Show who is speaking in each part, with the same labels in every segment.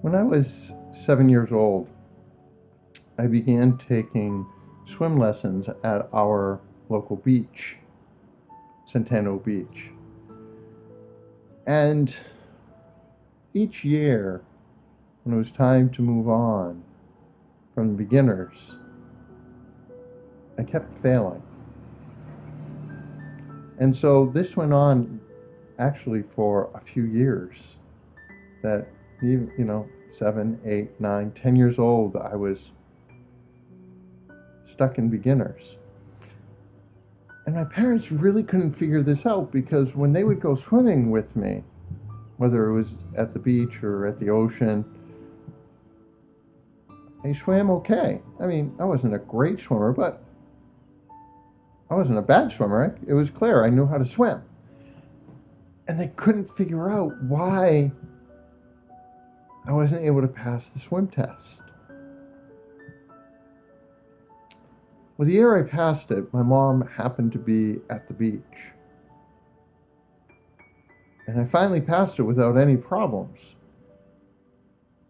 Speaker 1: When I was 7 years old, I began taking swim lessons at our local beach, Centeno Beach. And each year, when it was time to move on from the beginners, I kept failing. And so this went on actually for a few years. That, 7, 8, 9, 10 years old, I was stuck in beginners. And my parents really couldn't figure this out, because when they would go swimming with me, whether it was at the beach or at the ocean, I swam okay. I mean, I wasn't a great swimmer, but I wasn't a bad swimmer. It was clear I knew how to swim. And they couldn't figure out why I wasn't able to pass the swim test. Well, the year I passed it, my mom happened to be at the beach. And I finally passed it without any problems.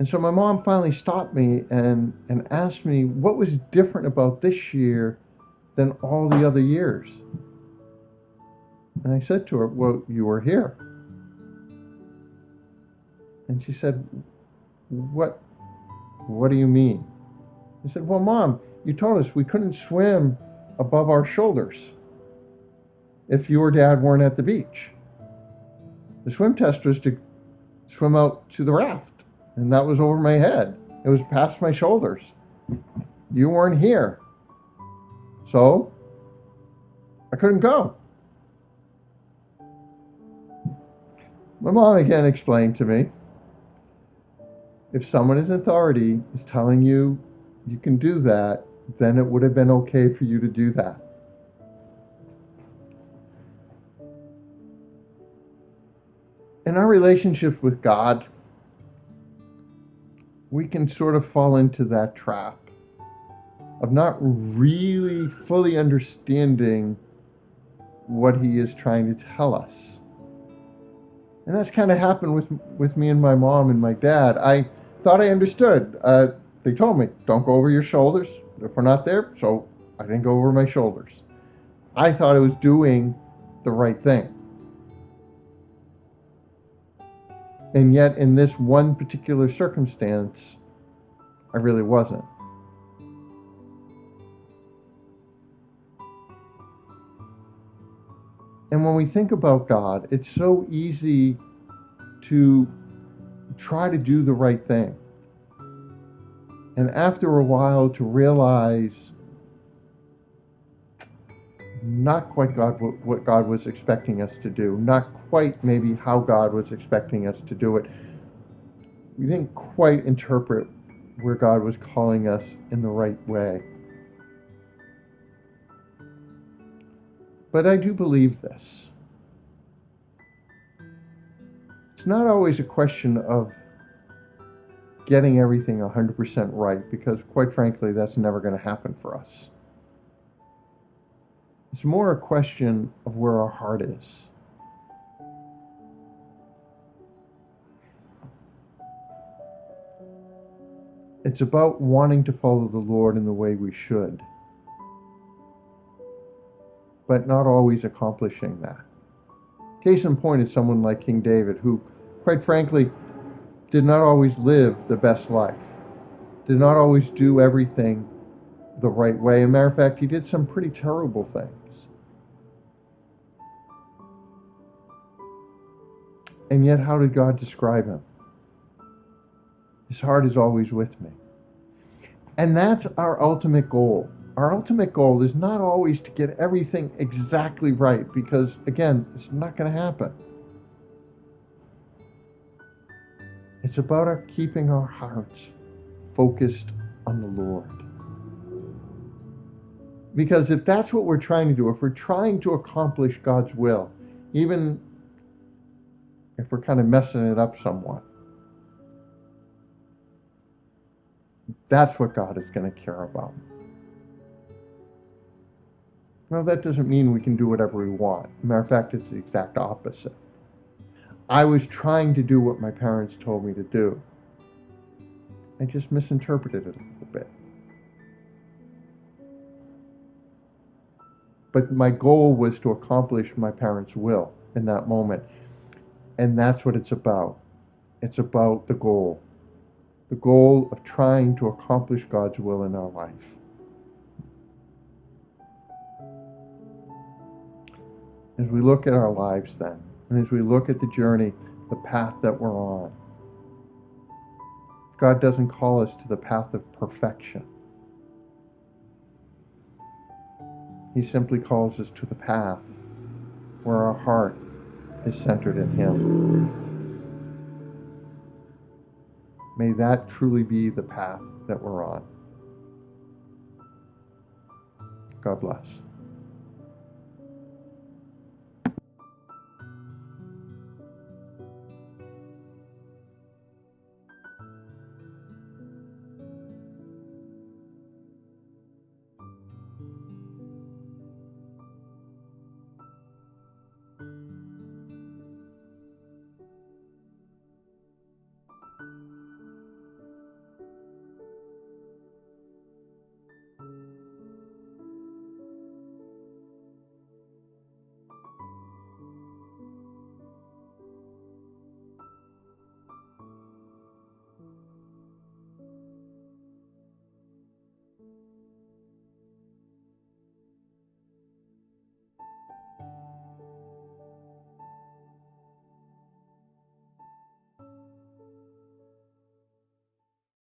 Speaker 1: And so my mom finally stopped me and asked me what was different about this year than all the other years. And I said to her, well, you were here. And she said, what do you mean? I said, well, Mom, you told us we couldn't swim above our shoulders if you or Dad weren't at the beach. The swim test was to swim out to the raft, and that was over my head. It was past my shoulders. You weren't here. So I couldn't go. My mom again explained to me, if someone in authority is telling you you can do that, then it would have been okay for you to do that. In our relationship with God, we can sort of fall into that trap of not really fully understanding what He is trying to tell us. And that's kind of happened with me and my mom and my dad. I thought I understood. They told me, don't go over your shoulders if we're not there, so I didn't go over my shoulders. I thought I was doing the right thing. And yet, in this one particular circumstance, I really wasn't. And when we think about God, it's so easy to try to do the right thing. And after a while to realize not quite what God was expecting us to do, not quite maybe how God was expecting us to do it. We didn't quite interpret where God was calling us in the right way. But I do believe this. It's not always a question of getting everything 100% right, because quite frankly, that's never going to happen for us. It's more a question of where our heart is. It's about wanting to follow the Lord in the way we should, but not always accomplishing that. Case in point is someone like King David, who, quite frankly, did not always live the best life, did not always do everything the right way. As a matter of fact, he did some pretty terrible things. And yet, how did God describe him? His heart is always with me. And that's our ultimate goal. Our ultimate goal is not always to get everything exactly right, because, again, it's not going to happen. It's about our keeping our hearts focused on the Lord. Because if that's what we're trying to do, if we're trying to accomplish God's will, even if we're kind of messing it up somewhat, that's what God is going to care about. Now, that doesn't mean we can do whatever we want. As a matter of fact, it's the exact opposite. I was trying to do what my parents told me to do. I just misinterpreted it a little bit. But my goal was to accomplish my parents' will in that moment. And that's what it's about. It's about the goal of trying to accomplish God's will in our life. As we look at our lives then, and as we look at the journey, the path that we're on, God doesn't call us to the path of perfection. He simply calls us to the path where our heart is centered in Him. May that truly be the path that we're on. God bless.